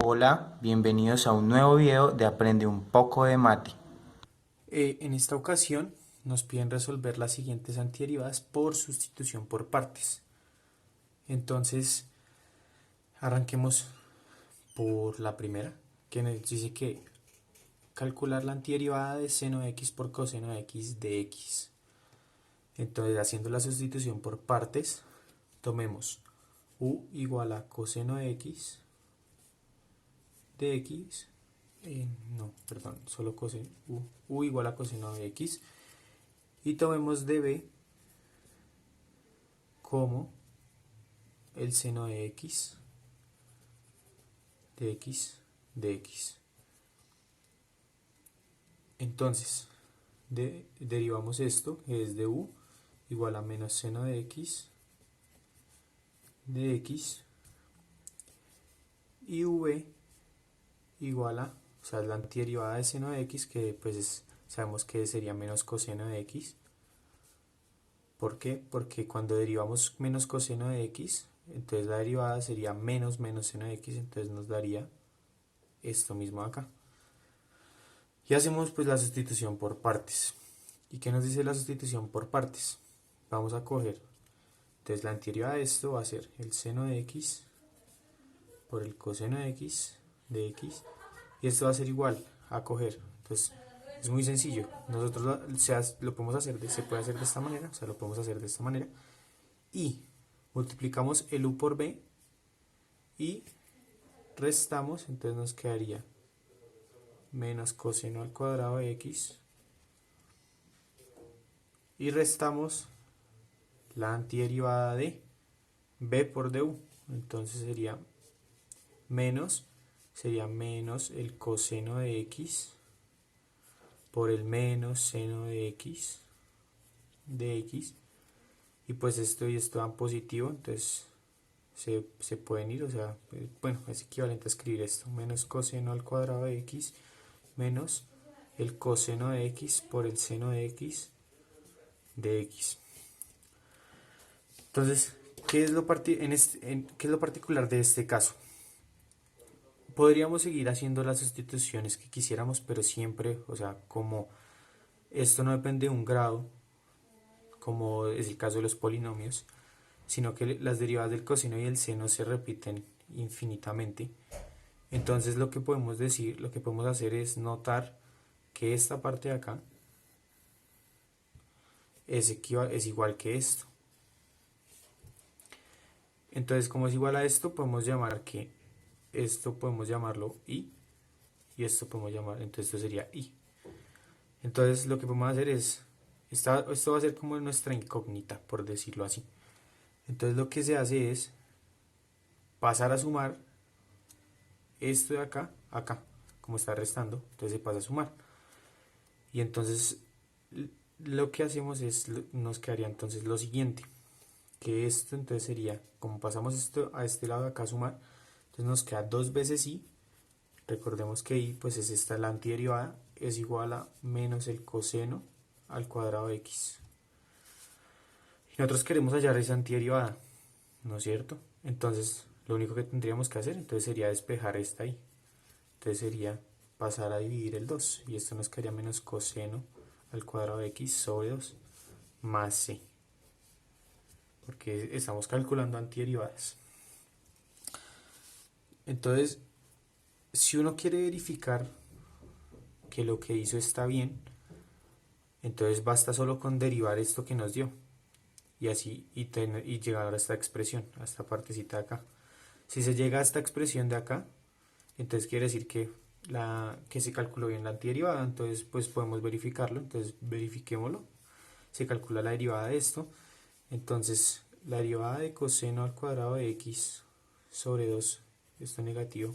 Hola, bienvenidos a un nuevo video de Aprende un poco de mate. En esta ocasión nos piden resolver las siguientes antiderivadas por sustitución por partes. Entonces, arranquemos por la primera, que nos dice que calcular la antiderivada de seno de x por coseno de x de x. Entonces, haciendo la sustitución por partes, tomemos u igual a coseno de x de x, no, perdón, solo coseno, u igual a coseno de x, y tomemos db como el seno de x de x de x. Entonces, derivamos esto, que es de u igual a menos seno de x de x, y v igual a, o sea, la antiderivada de seno de x, que pues sabemos que sería menos coseno de x. ¿Por qué? Porque cuando derivamos menos coseno de x, entonces la derivada sería menos seno de x, entonces nos daría esto mismo acá. Y hacemos pues la sustitución por partes. ¿Y qué nos dice la sustitución por partes? Vamos a coger, entonces la anterior de esto va a ser el seno de x por el coseno de x de x, y esto va a ser igual a coger, entonces es muy sencillo, nosotros lo podemos hacer, se puede hacer de esta manera, o sea, lo podemos hacer de esta manera, y multiplicamos el u por b y restamos, entonces nos quedaría menos coseno al cuadrado de x, y restamos la antiderivada de b por du, entonces sería menos el coseno de x por el menos seno de x de x, y pues esto y esto dan positivo, entonces se pueden ir, o sea, bueno, es equivalente a escribir esto, menos coseno al cuadrado de x menos el coseno de x por el seno de x de x. Entonces, ¿qué es lo particular de este caso? Podríamos seguir haciendo las sustituciones que quisiéramos, pero siempre, o sea, como esto no depende de un grado, como es el caso de los polinomios, sino que las derivadas del coseno y el seno se repiten infinitamente. Entonces lo que podemos decir, lo que podemos hacer es notar que esta parte de acá es igual que esto. Entonces, como es igual a esto, podemos llamar que esto podemos llamarlo y esto podemos llamar, entonces esto sería i. Entonces lo que podemos hacer es, esto va a ser como nuestra incógnita, por decirlo así. Entonces lo que se hace es pasar a sumar esto de acá, acá, como está restando, entonces se pasa a sumar. Y entonces lo que hacemos es, nos quedaría entonces lo siguiente, que esto entonces sería, como pasamos esto a este lado de acá a sumar, entonces nos queda dos veces i. Recordemos que i pues es esta, la antiderivada, es igual a menos el coseno al cuadrado de x. Y nosotros queremos hallar esa antiderivada, ¿no es cierto? Entonces lo único que tendríamos que hacer entonces sería despejar esta i. Entonces sería pasar a dividir el 2 y esto nos quedaría menos coseno al cuadrado de x sobre 2 más c, porque estamos calculando antiderivadas. Entonces, si uno quiere verificar que lo que hizo está bien, entonces basta solo con derivar esto que nos dio y así y llegar a esta expresión, a esta partecita de acá. Si se llega a esta expresión de acá, entonces quiere decir que se calculó bien la antiderivada, entonces pues podemos verificarlo, entonces verifiquémoslo. Se calcula la derivada de esto, entonces la derivada de coseno al cuadrado de x sobre 2, esto negativo,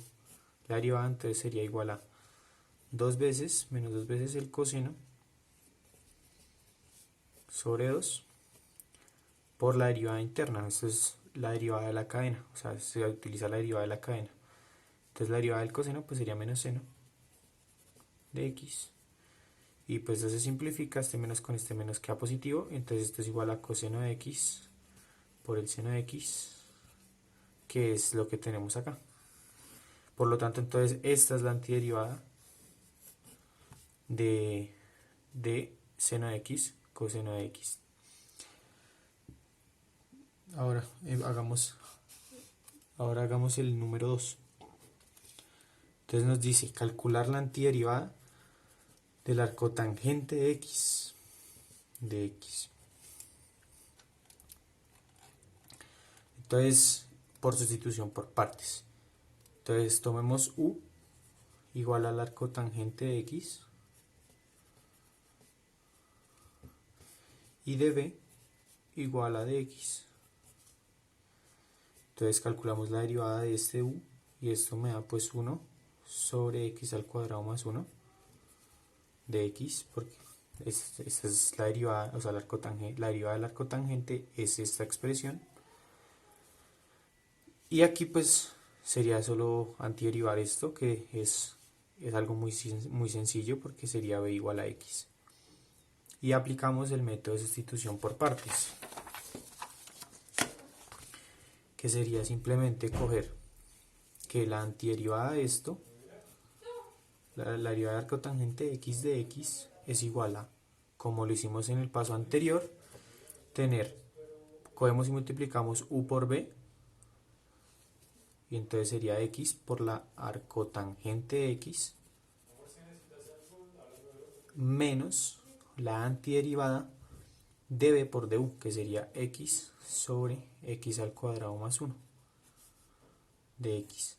la derivada entonces sería igual a 2 veces menos 2 veces el coseno sobre 2 por la derivada interna, esto es la derivada de la cadena, o sea, se utiliza la derivada de la cadena. Entonces la derivada del coseno pues sería menos seno de x, y pues eso se simplifica, este menos con este menos queda positivo, entonces esto es igual a coseno de x por el seno de x, que es lo que tenemos acá. Por lo tanto, entonces esta es la antiderivada de seno de x coseno de x. Ahora hagamos el número 2. Entonces nos dice calcular la antiderivada del arcotangente de x. Entonces, por sustitución por partes. Entonces tomemos u igual al arcotangente de x y de b igual a dx. Entonces calculamos la derivada de este u y esto me da pues 1 sobre x al cuadrado más 1 de x, porque esta es la derivada, o sea, la derivada del arcotangente es esta expresión. Y aquí pues sería solo antiderivar esto, que es algo muy sencillo, porque sería b igual a x. Y aplicamos el método de sustitución por partes, que sería simplemente coger que la antiderivada de esto, la derivada del arcotangente de x es igual a, como lo hicimos en el paso anterior, cogemos y multiplicamos u por b, y entonces sería x por la arcotangente de x menos la antiderivada de b por du, que sería x sobre x al cuadrado más 1 de x.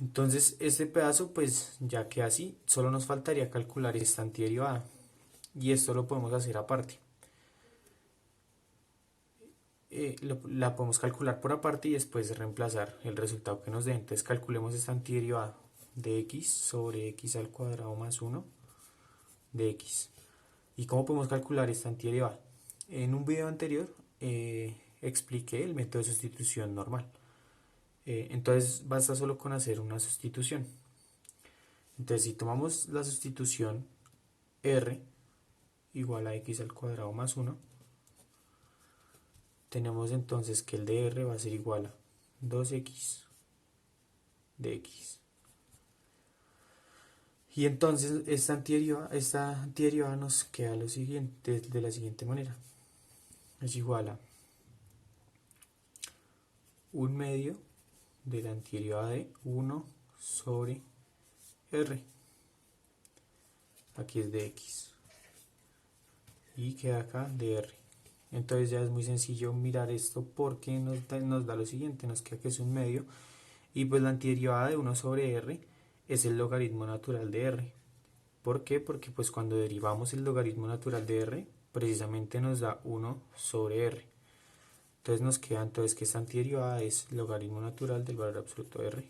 Entonces este pedazo pues ya que así, solo nos faltaría calcular esta antiderivada, y esto lo podemos hacer aparte. La podemos calcular por aparte y después reemplazar el resultado que nos dé. Entonces calculemos esta antiderivada de x sobre x al cuadrado más 1 de x. ¿Y cómo podemos calcular esta antiderivada? En un video anterior expliqué el método de sustitución normal. Entonces basta solo con hacer una sustitución. Entonces si tomamos la sustitución r igual a x al cuadrado más 1, tenemos entonces que el de r va a ser igual a 2x de x. Y entonces esta antiderivada nos queda lo siguiente, de la siguiente manera. Es igual a 1 medio de la antiderivada de 1 sobre r. Aquí es de x. Y queda acá de r. Entonces ya es muy sencillo mirar esto, porque nos da lo siguiente, nos queda que es 1 medio, y pues la antiderivada de 1 sobre r es el logaritmo natural de r. ¿Por qué? Porque pues cuando derivamos el logaritmo natural de r, precisamente nos da 1 sobre r. Entonces nos queda entonces que esta antiderivada es logaritmo natural del valor absoluto de r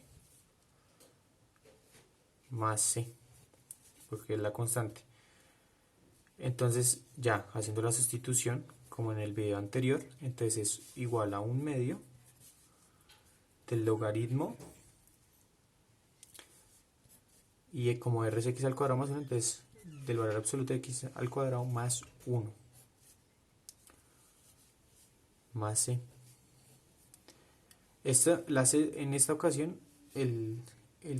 más c, porque es la constante. Entonces ya haciendo la sustitución como en el video anterior, entonces es igual a 1 medio del logaritmo, y como r es x al cuadrado más 1, entonces del valor absoluto de x al cuadrado más 1 más c. En esta ocasión el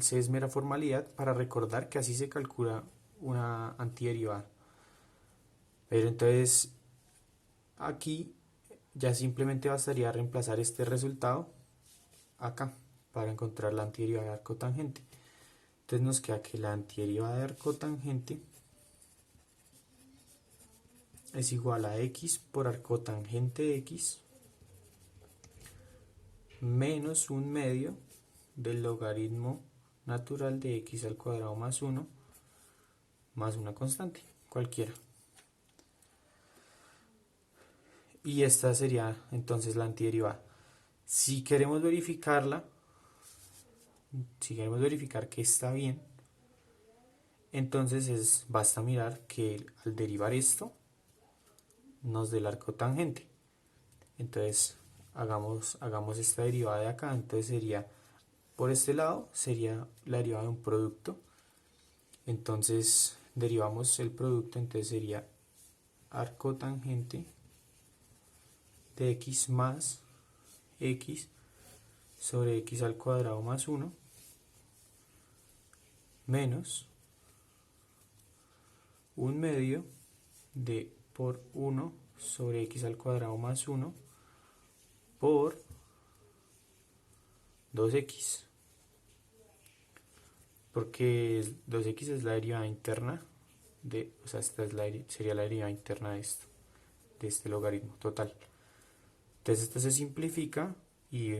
c es mera formalidad para recordar que así se calcula una antiderivada. Pero entonces aquí ya simplemente bastaría reemplazar este resultado acá para encontrar la antiderivada de arcotangente. Entonces nos queda que la antiderivada de arcotangente es igual a x por arcotangente de x menos 1 medio del logaritmo natural de x al cuadrado más 1 más una constante cualquiera. Y esta sería entonces la antiderivada. Si queremos verificar que está bien, entonces basta mirar que al derivar esto nos dé el arcotangente. Entonces hagamos esta derivada de acá. Entonces sería, por este lado sería la derivada de un producto. Entonces derivamos el producto, entonces sería arcotangente de x más x sobre x al cuadrado más 1 menos 1/2 de por 1 sobre x al cuadrado más 1 por 2x, porque 2x es la derivada interna de, o sea, esta es sería la derivada interna de esto, de este logaritmo total. Entonces esto se simplifica y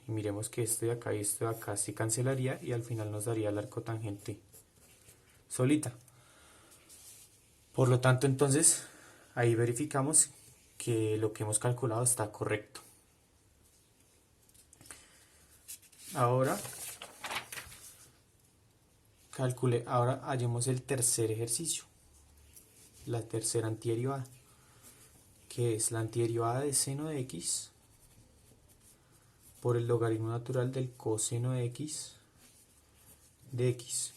miremos que esto de acá y esto de acá se cancelaría y al final nos daría el arco tangente solita. Por lo tanto, entonces ahí verificamos que lo que hemos calculado está correcto. Ahora ahora hallemos el tercer ejercicio, la tercera antiderivada, que es la antiderivada de seno de x por el logaritmo natural del coseno de x de x.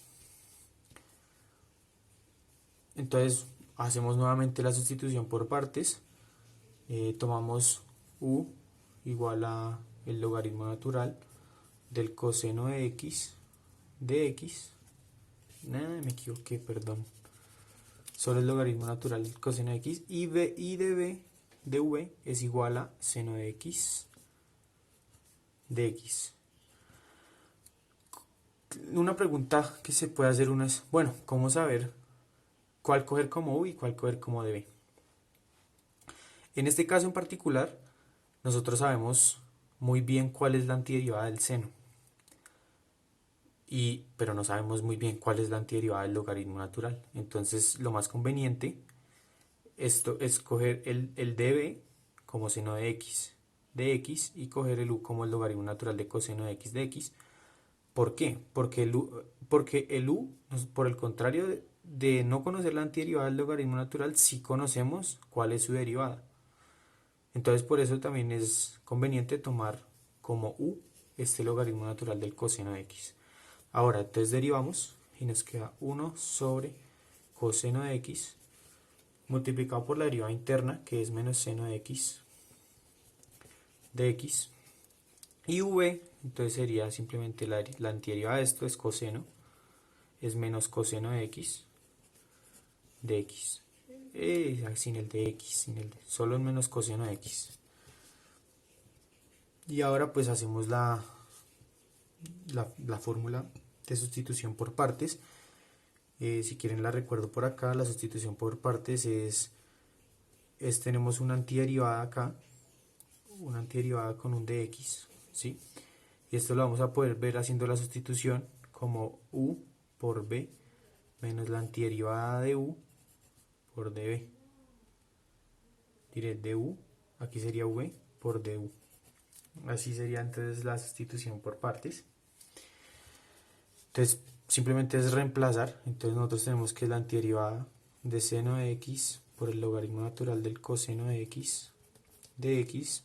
Entonces hacemos nuevamente la sustitución por partes. Tomamos u igual a el logaritmo natural del coseno de x de x. Me equivoqué, perdón. Solo el logaritmo natural del coseno de x y de v es igual a seno de x de x. Una pregunta que se puede hacer es, bueno, ¿cómo saber cuál coger como u y cuál coger como db? En este caso en particular, nosotros sabemos muy bien cuál es la antiderivada del seno, pero no sabemos muy bien cuál es la antiderivada del logaritmo natural. Entonces lo más conveniente esto es coger el db como seno de x y coger el u como el logaritmo natural de coseno de x de x. ¿Por qué? Porque el u, por el contrario de no conocer la antiderivada del logaritmo natural, sí conocemos cuál es su derivada. Entonces por eso también es conveniente tomar como u este logaritmo natural del coseno de x. Ahora entonces derivamos y nos queda 1 sobre coseno de x multiplicado por la derivada interna, que es menos seno de x de x, y v entonces sería simplemente la antiderivada de esto es coseno, es menos coseno de x de x, sin el de x, solo es menos coseno de x. Y ahora pues hacemos la fórmula de sustitución por partes. Si quieren la recuerdo por acá. La sustitución por partes es tenemos una antiderivada acá, una antiderivada con un dx, ¿sí? Y esto lo vamos a poder ver haciendo la sustitución como u por b menos la antiderivada de u por db. Diré du, aquí sería v por du. Así sería entonces la sustitución por partes. Entonces simplemente es reemplazar. Entonces nosotros tenemos que la antiderivada de seno de x por el logaritmo natural del coseno de x de x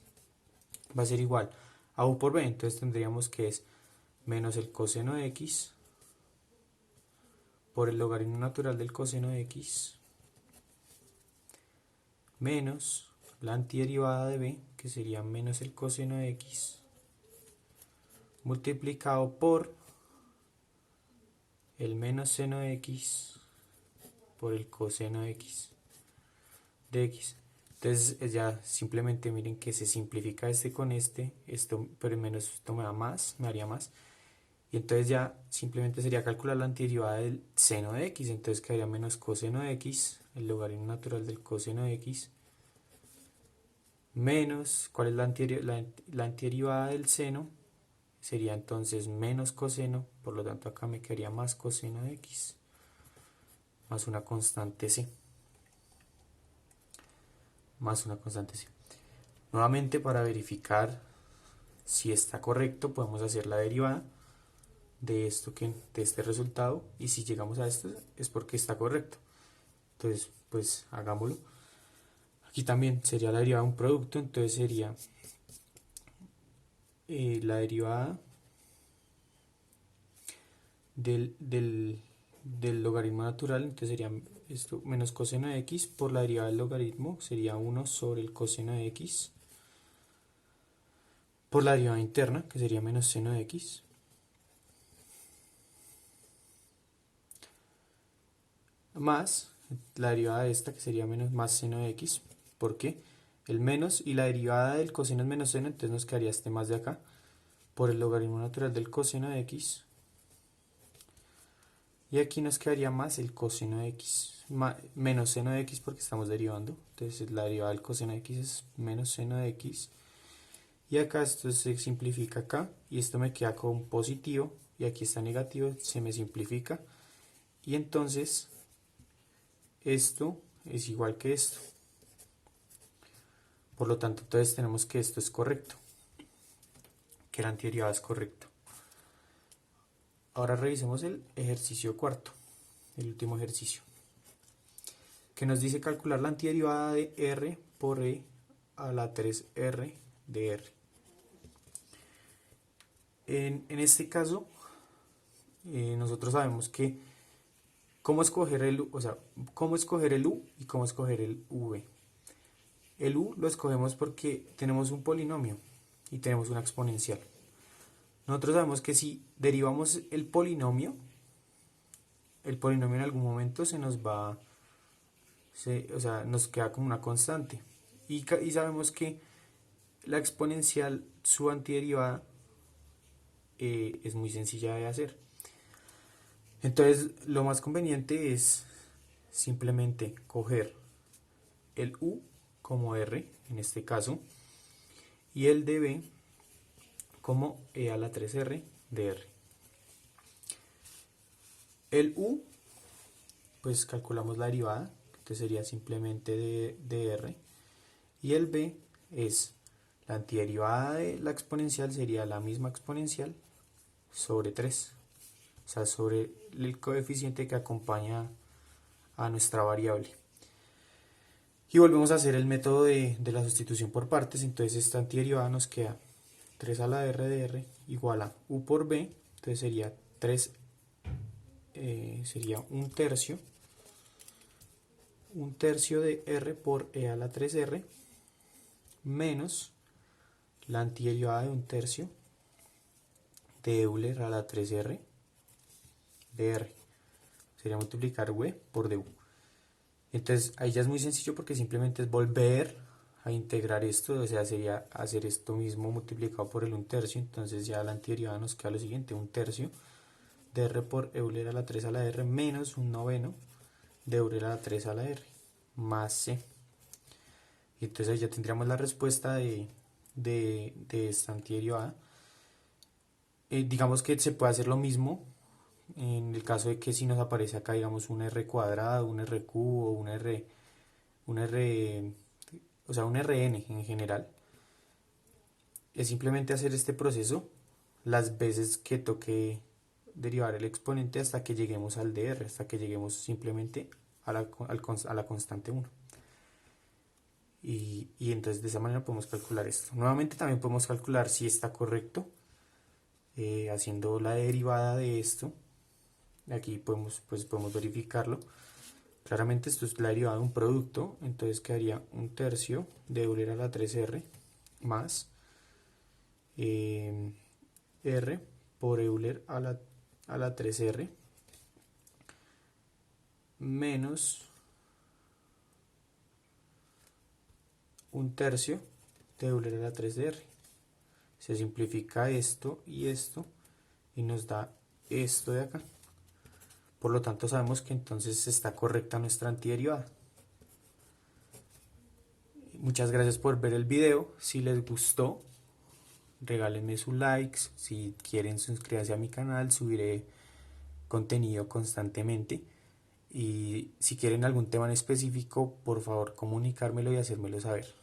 va a ser igual a u por b. Entonces tendríamos que es menos el coseno de x por el logaritmo natural del coseno de x menos la antiderivada de b, que sería menos el coseno de x multiplicado por el menos seno de x por el coseno de x de x. Entonces ya simplemente miren que se simplifica este con esto, pero menos esto me da más, me haría más. Y entonces ya simplemente sería calcular la antiderivada del seno de x. Entonces quedaría menos coseno de x, el logaritmo natural del coseno de x, menos, ¿cuál es la antiderivada del seno? Sería entonces menos coseno, por lo tanto acá me quedaría más coseno de x, más una constante c. Más una constante c. Nuevamente, para verificar si está correcto, podemos hacer la derivada de este resultado, y si llegamos a esto es porque está correcto. Entonces pues hagámoslo. Aquí también sería la derivada de un producto, entonces sería la derivada del logaritmo natural, entonces sería esto menos coseno de x por la derivada del logaritmo, sería 1 sobre el coseno de x por la derivada interna, que sería menos seno de x, más la derivada de esta, que sería menos más seno de x, porque el menos y la derivada del coseno es menos seno, entonces nos quedaría este más de acá, por el logaritmo natural del coseno de x, y aquí nos quedaría más el coseno de x, menos seno de x porque estamos derivando, entonces la derivada del coseno de x es menos seno de x, y acá esto se simplifica acá, y esto me queda con positivo, y aquí está negativo, se me simplifica, y entonces esto es igual que esto. Por lo tanto, entonces tenemos que esto es correcto, que la antiderivada es correcto. Ahora revisemos el ejercicio cuarto, el último ejercicio, que nos dice calcular la antiderivada de r por e a la 3r de r. En este caso, nosotros sabemos que cómo escoger el u, cómo escoger el u y cómo escoger el v. El u lo escogemos porque tenemos un polinomio y tenemos una exponencial. Nosotros sabemos que si derivamos el polinomio en algún momento se nos va, nos queda como una constante. Y sabemos que la exponencial, su antiderivada, es muy sencilla de hacer. Entonces, lo más conveniente es simplemente coger el u como r, en este caso, y el de b como e a la 3r de r. El u, pues calculamos la derivada, entonces sería simplemente de r, y el b es la antiderivada de la exponencial, sería la misma exponencial sobre 3, o sea, sobre el coeficiente que acompaña a nuestra variable. Y volvemos a hacer el método de la sustitución por partes, entonces esta antiderivada nos queda 3 a la r de r igual a u por b, entonces sería 3, sería un tercio de r por e a la 3r menos la antiderivada de un tercio de Euler a la 3r de r, sería multiplicar v por du. Entonces ahí ya es muy sencillo porque simplemente es volver a integrar esto, o sea, sería hacer esto mismo multiplicado por el 1/3, entonces ya la antiderivada nos queda lo siguiente, 1/3 de r por Euler a la 3 a la r menos 1/9 de Euler a la 3 a la r más c. Y entonces ahí ya tendríamos la respuesta de esta antiderivada. Digamos que se puede hacer lo mismo en el caso de que si nos aparece acá, digamos, un r cuadrado, un r cubo, un r, o sea, un rn en general. Es simplemente hacer este proceso las veces que toque derivar el exponente hasta que lleguemos al dr, hasta que lleguemos simplemente a la constante 1. Y entonces de esa manera podemos calcular esto. Nuevamente también podemos calcular si está correcto haciendo la derivada de esto. Aquí podemos verificarlo. Claramente esto es la derivada de un producto, entonces quedaría 1/3 de Euler a la 3r más r por Euler a la 3r menos 1/3 de Euler a la 3 de r. Se simplifica esto y nos da esto de acá. Por lo tanto sabemos que entonces está correcta nuestra antiderivada. Muchas gracias por ver el video. Si les gustó, regálenme sus likes. Si quieren, suscríbanse a mi canal, subiré contenido constantemente. Y si quieren algún tema en específico, por favor comunicármelo y hacérmelo saber.